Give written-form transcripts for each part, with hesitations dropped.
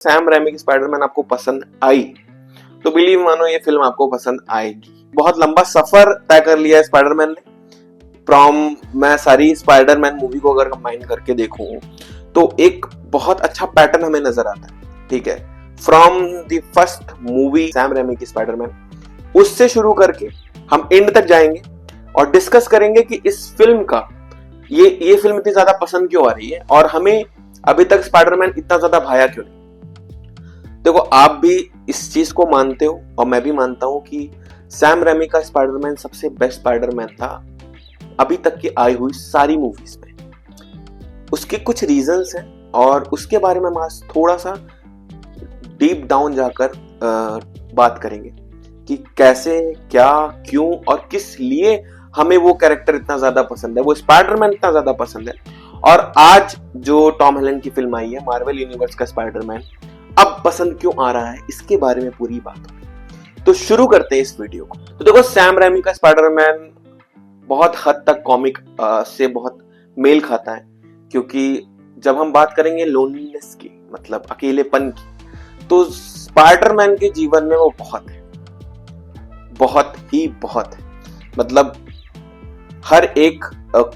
Sam ramie की Spiderman आपको पसंद आई तो बिलीव मानो ये फिल्म आपको पसंद आएगी। बहुत लंबा सफर तय कर लिया है स्पाइडरमैन ने। फ्रॉम मैं सारी स्पाइडरमैन मूवी को अगर कंबाइन करके देखूं तो एक बहुत अच्छा पैटर्न हमें नजर आता है। ठीक है, from the first movie Sam ramie की स्पाइडरमैन, उससे शुरू करके हम एंड तक जाएंगे और डिस्कस करेंगे कि इस फिल्म का ये फिल्म इतनी ज्यादा पसंद क्यों आ रही है और हमें अभी तक स्पाइडरमैन इतना ज्यादा भाया क्यों नहीं। देखो, आप भी इस चीज को मानते हो और मैं भी मानता हूं कि सैम रैमी का स्पाइडरमैन सबसे बेस्ट स्पाइडरमैन था अभी तक की आई हुई सारी मूवीज में। उसके कुछ रीजंस हैं और उसके बारे में हम आज थोड़ा सा डीप डाउन जाकर बात करेंगे कि कैसे, क्या, क्यों और किस लिए हमें वो कैरेक्टर इतना ज्यादा पसंद है, वो स्पाइडरमैन इतना ज्यादा पसंद है। और आज जो टॉम हॉलैंड की फिल्म आई है मार्वल यूनिवर्स का स्पाइडरमैन अब पसंद क्यों आ रहा है, इसके बारे में पूरी बात होगी। तो शुरू करते हैं इस वीडियो को। तो देखो, सैम रैमी का स्पाइडरमैन बहुत हद तक कॉमिक से बहुत मेल खाता है, क्योंकि जब हम बात करेंगे लोनलीनेस की, मतलब अकेलेपन की, तो स्पाइडरमैन के जीवन में वो बहुत है, बहुत ही बहुत है। मतलब हर एक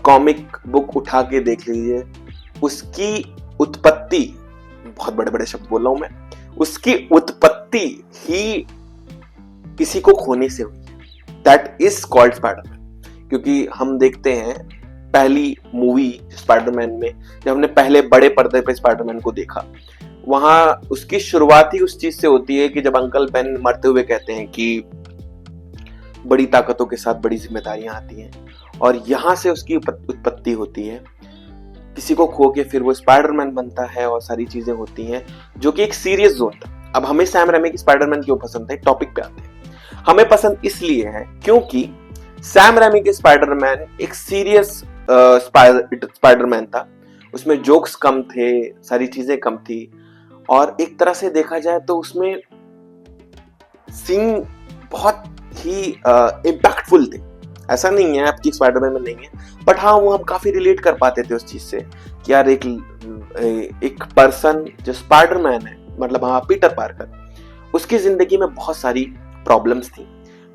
कॉमिक बुक उठा के देख लीजिए, उसकी उत्पत्ति, बहुत बड़े बड़े शब्द बोल रहा हूं मैं, उसकी उत्पत्ति ही किसी को खोने से हुई है। That is called Spiderman. क्योंकि हम देखते हैं पहली मूवी स्पाइडरमैन में, जब हमने पहले बड़े पर्दे पे स्पाइडरमैन को देखा, वहां उसकी शुरुआत ही उस चीज से होती है कि जब अंकल बेन मरते हुए कहते हैं कि बड़ी ताकतों के साथ बड़ी जिम्मेदारियां आती हैं, और यहां से उसकी उत्पत्ति होती है। किसी को खो के फिर वो स्पाइडरमैन बनता है और सारी चीजें होती हैं, जो कि एक सीरियस जोन था। अब हमें सैम रैमी की स्पाइडरमैन क्यों पसंद है, टॉपिक पे आते हैं। हमें पसंद इसलिए है क्योंकि सैम रैमी के स्पाइडरमैन एक सीरियस स्पाइडरमैन था। उसमें जोक्स कम थे, सारी चीजें कम थी, और एक तरह से देखा जाए तो उसमें सीन बहुत ही इम्पैक्टफुल थे। ऐसा नहीं है आपकी स्पाइडरमैन में नहीं है, बट हाँ, वो हम काफी रिलेट कर पाते थे उस चीज से कि यार एक पर्सन जो स्पाइडरमैन है, मतलब हाँ पीटर पार्कर, उसकी जिंदगी में बहुत सारी प्रॉब्लम्स थी,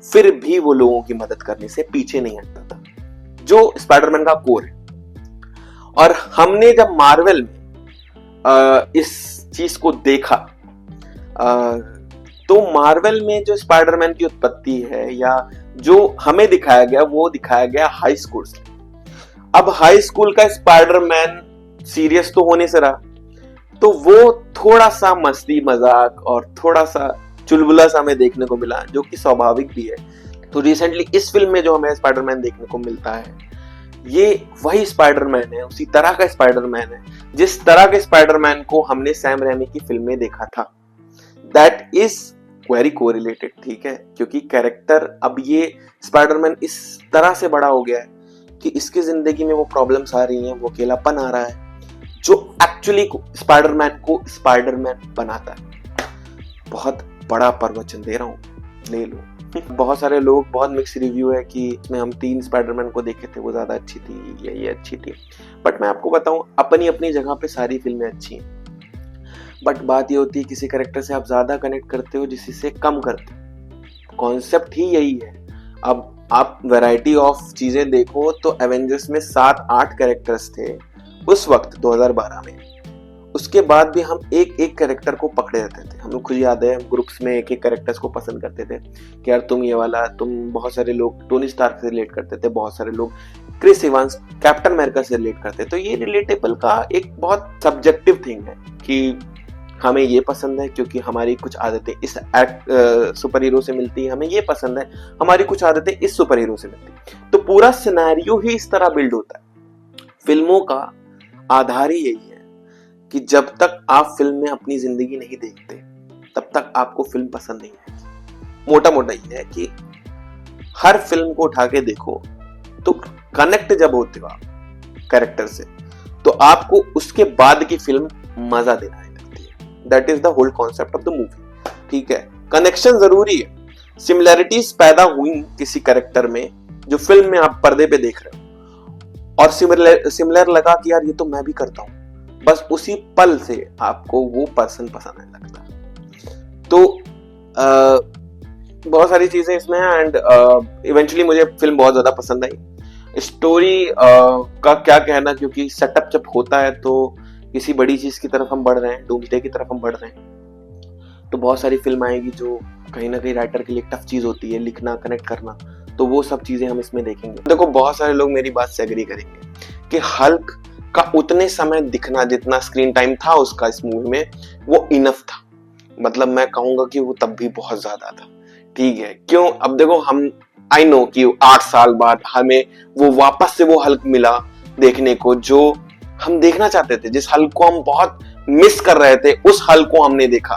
फिर भी वो लोगों की मदद करने से पीछे नहीं हटता था, जो स्पाइडरमैन का कोर है। और हमने जब मार्वल में इस चीज को देखा, तो मार्वल में जो स्पाइडरमैन की उत्पत्ति है या जो हमें दिखाया गया, वो दिखाया गया हाई स्कूल से। अब हाई स्कूल का स्पाइडरमैन सीरियस तो होने से रहा, तो वो थोड़ा सा मस्ती मजाक और थोड़ा सा चुलबुला सा हमें देखने को मिला, जो कि स्वाभाविक भी है। तो रिसेंटली इस फिल्म में जो हमें स्पाइडरमैन देखने को मिलता है, ये वही स्पाइडरमैन है, उसी तरह का स्पाइडरमैन है जिस तरह के स्पाइडरमैन को हमने सैम रैमी की फिल्म में देखा था। दैट इज वेरी कोरिलेटेड, ठीक है, क्योंकि कैरेक्टर, अब ये स्पाइडरमैन इस तरह से बड़ा हो गया है कि इसकी जिंदगी में वो प्रॉब्लम्स आ रही हैं, वो अकेलापन आ रहा है, जो एक्चुअली स्पाइडरमैन को स्पाइडरमैन बनाता है। बहुत बड़ा प्रवचन दे रहा हूँ, ले लो। बहुत सारे लोग, बहुत मिक्स रिव्यू है कि इसमें हम 3 स्पाइडरमैन को देखे थे, वो ज्यादा अच्छी थी या ये अच्छी थी, बट मैं आपको बताऊं, अपनी अपनी जगह पे सारी फिल्में अच्छी हैं। बट बात ये होती है किसी कैरेक्टर से आप ज्यादा कनेक्ट करते हो, जिसी से कम करते हो। कॉन्सेप्ट ही यही है। अब आप वैरायटी ऑफ चीजें देखो तो एवेंजर्स में 7-8 कैरेक्टर्स थे उस वक्त 2012 में। उसके बाद भी हम एक एक कैरेक्टर को पकड़े रहते थे। हम लोग खुद याद है, ग्रुप्स में एक एक कैरेक्टर्स को पसंद करते थे कि यार तुम ये वाला, तुम, बहुत सारे लोग टोनी स्टार्क से रिलेट करते थे, बहुत सारे लोग क्रिस इवांस, कैप्टन अमेरिका से रिलेट करते। तो ये रिलेटेबल का एक बहुत सब्जेक्टिव थिंग है कि हमें ये पसंद है क्योंकि हमारी कुछ आदतें इस सुपर हीरो से मिलती है, हमें ये पसंद है, हमारी कुछ आदतें इस सुपर हीरो से मिलती है। तो पूरा सिनेरियो ही इस तरह बिल्ड होता है। फिल्मों का आधार ही यही है कि जब तक आप फिल्म में अपनी जिंदगी नहीं देखते, तब तक आपको फिल्म पसंद नहीं आएगी। मोटा मोटा ये है कि हर फिल्म को उठा के देखो तो कनेक्ट जब होते हो आप कैरेक्टर से, तो आपको उसके बाद की फिल्म मजा देना है। That is the whole concept of the movie. ठीक है, कनेक्शन जरूरी है, सिमिलैरिटीज पैदा हुई किसी कैरेक्टर में जो फिल्म में आप पर्दे पे देख रहे हो, और सिमिलर लगा कि यार ये तो मैं भी करता हूं, बस उसी पल से आपको वो पर्सन पसंद आने लगता है। तो बहुत सारी चीजें इसमें हैं एंड इवेंचुअली मुझे फिल्म बहुत ज्यादा पसंद आई। स्टोरी का क्या कहना, क्योंकि सेटअप जब होता है तो किसी बड़ी चीज की तरफ हम बढ़ रहे हैं, डूम्सडे की तरफ हम बढ़ रहे हैं, तो बहुत सारी फिल्म आएगी जो कहीं ना कहीं राइटर के लिए टफ चीज होती है, लिखना, कनेक्ट करना, तो वो सब चीजें हम इसमें देखेंगे। देखो बहुत सारे लोग मेरी बात से एग्री करेंगे कि हल्क का उतने समय दिखना, जितना स्क्रीन टाइम था उसका इस मूवी में, वो इनफ था। मतलब मैं कहूंगा कि वो तब भी बहुत ज्यादा था। ठीक है, क्यों? अब देखो हम, आई नो कि 8 साल बाद हमें वो वापस से वो हल्क मिला देखने को जो हम देखना चाहते थे, जिस हल्क को हम बहुत मिस कर रहे थे, उस हल्क को हमने देखा।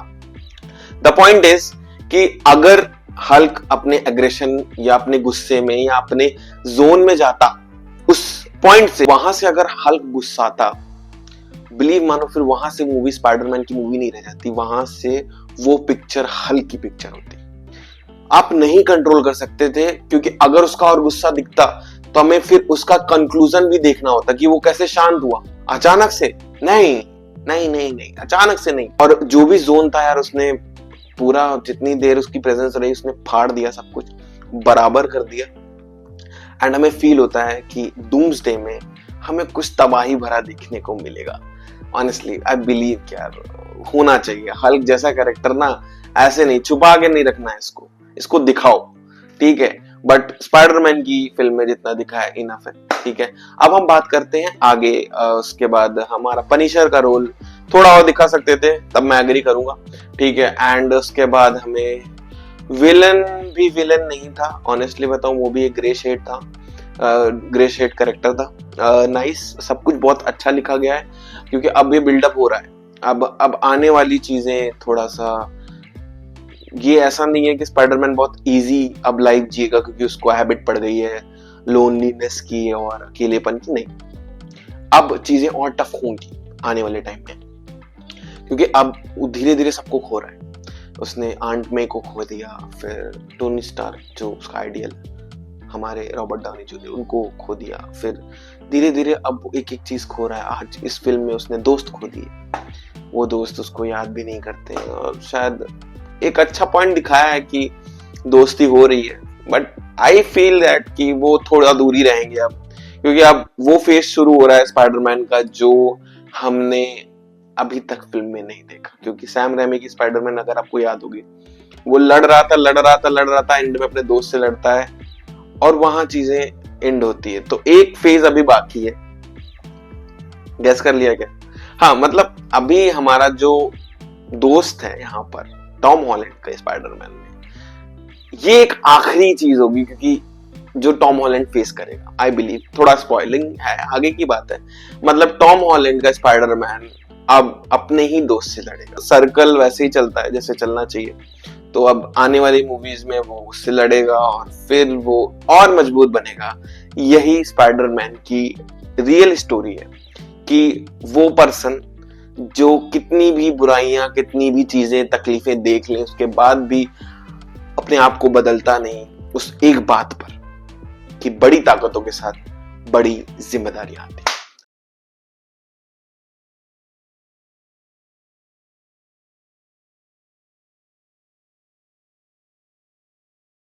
द पॉइंट इज कि अगर हल्क अपने एग्रेशन या अपने गुस्से में या अपने जोन में जाता, उस पॉइंट से, वहां से अगर हल्क गुस्साता, बिलीव मानो, फिर वहां से मूवी स्पाइडरमैन की मूवी नहीं रह जाती, वहां से वो पिक्चर हल्क की पिक्चर होती। आप नहीं कंट्रोल कर सकते थे, क्योंकि अगर उसका और गुस्सा दिखता तो हमें फिर उसका कंक्लूजन भी देखना होता कि वो कैसे शांत हुआ अचानक से। नहीं नहीं नहीं नहीं, अचानक से नहीं। और जो भी जोन था यार, उसने पूरा, जितनी देर उसकी प्रेजेंस रही, उसने फाड़ दिया, सब कुछ बराबर कर दिया। एंड हमें फील होता है कि डूम्सडे में हमें कुछ तबाही भरा देखने को मिलेगा। ऑनेस्टली आई बिलीव कि यार होना चाहिए हल्क जैसा कैरेक्टर ना, ऐसे नहीं, छुपा के नहीं रखना है इसको दिखाओ। ठीक है, बट स्पाइडरमैन की फिल्म में जितना दिखा है इनफ है। ठीक है, अब हम बात करते हैं आगे। उसके बाद हमारा पनिशर का रोल थोड़ा और दिखा सकते थे, तब मैं एग्री करूंगा। ठीक है, एंड उसके बाद हमें विलन भी विलन नहीं था, ऑनेस्टली बताऊं, वो भी एक ग्रे शेड था, ग्रे शेड कैरेक्टर था। नाइस, सब कुछ बहुत अच्छा लिखा गया है, क्योंकि अब ये बिल्डअप हो रहा है। अब आने वाली चीजें थोड़ा सा, ये ऐसा नहीं है कि स्पाइडरमैन बहुत इजी अब लाइफ जिएगा, क्योंकि उसको हैबिट पड़ गई है लोनलीनेस की और अकेलेपन की। नहीं, अब चीजें और टफ होंगी आने वाले टाइम में, क्योंकि अब धीरे धीरे सबको खो रहा है। उसने आंट मे को खो दिया, फिर टोनी स्टार्क जो उसका आइडियल, हमारे रॉबर्ट डाउनी जूनियर, उनको खो दिया, फिर धीरे धीरे अब एक एक चीज खो रहा है। आज इस फिल्म में उसने दोस्त खो दिए, वो दोस्त उसको याद भी नहीं करते, और शायद एक अच्छा पॉइंट दिखाया है कि दोस्ती हो रही है, बट आई फील दैट कि वो थोड़ा दूर ही रहेंगे अब, क्योंकि अब वो फेज शुरू हो रहा है स्पाइडरमैन का जो हमने अभी तक फिल्म में नहीं देखा। क्योंकि सैम रेमी की स्पाइडरमैन, अगर आपको याद होगी, वो लड़ रहा था, एंड में अपने दोस्त से लड़ता है और वहां चीजें एंड होती है। तो एक फेज अभी बाकी है। गैस कर लिया क्या? हाँ, मतलब अभी हमारा जो दोस्त है यहाँ पर, टॉम हॉलैंड का स्पाइडरमैन में, ये एक आखिरी चीज होगी, क्योंकि जो टॉम हॉलैंड फेस करेगा, आई बिलीव, थोड़ा स्पॉइलिंग है, आगे की बात है। मतलब टॉम हॉलैंड का स्पाइडरमैन अब अपने ही दोस्त से लड़ेगा। सर्कल वैसे ही चलता है जैसे चलना चाहिए, तो अब आने वाली मूवीज में वो उससे लड़ेगा और फिर वो और मजबूत बनेगा। यही स्पाइडरमैन की रियल स्टोरी है, कि वो पर्सन जो कितनी भी बुराइयां, कितनी भी चीजें, तकलीफें देख ले, उसके बाद भी अपने आप को बदलता नहीं, उस एक बात पर कि बड़ी ताकतों के साथ बड़ी जिम्मेदारियां आती है।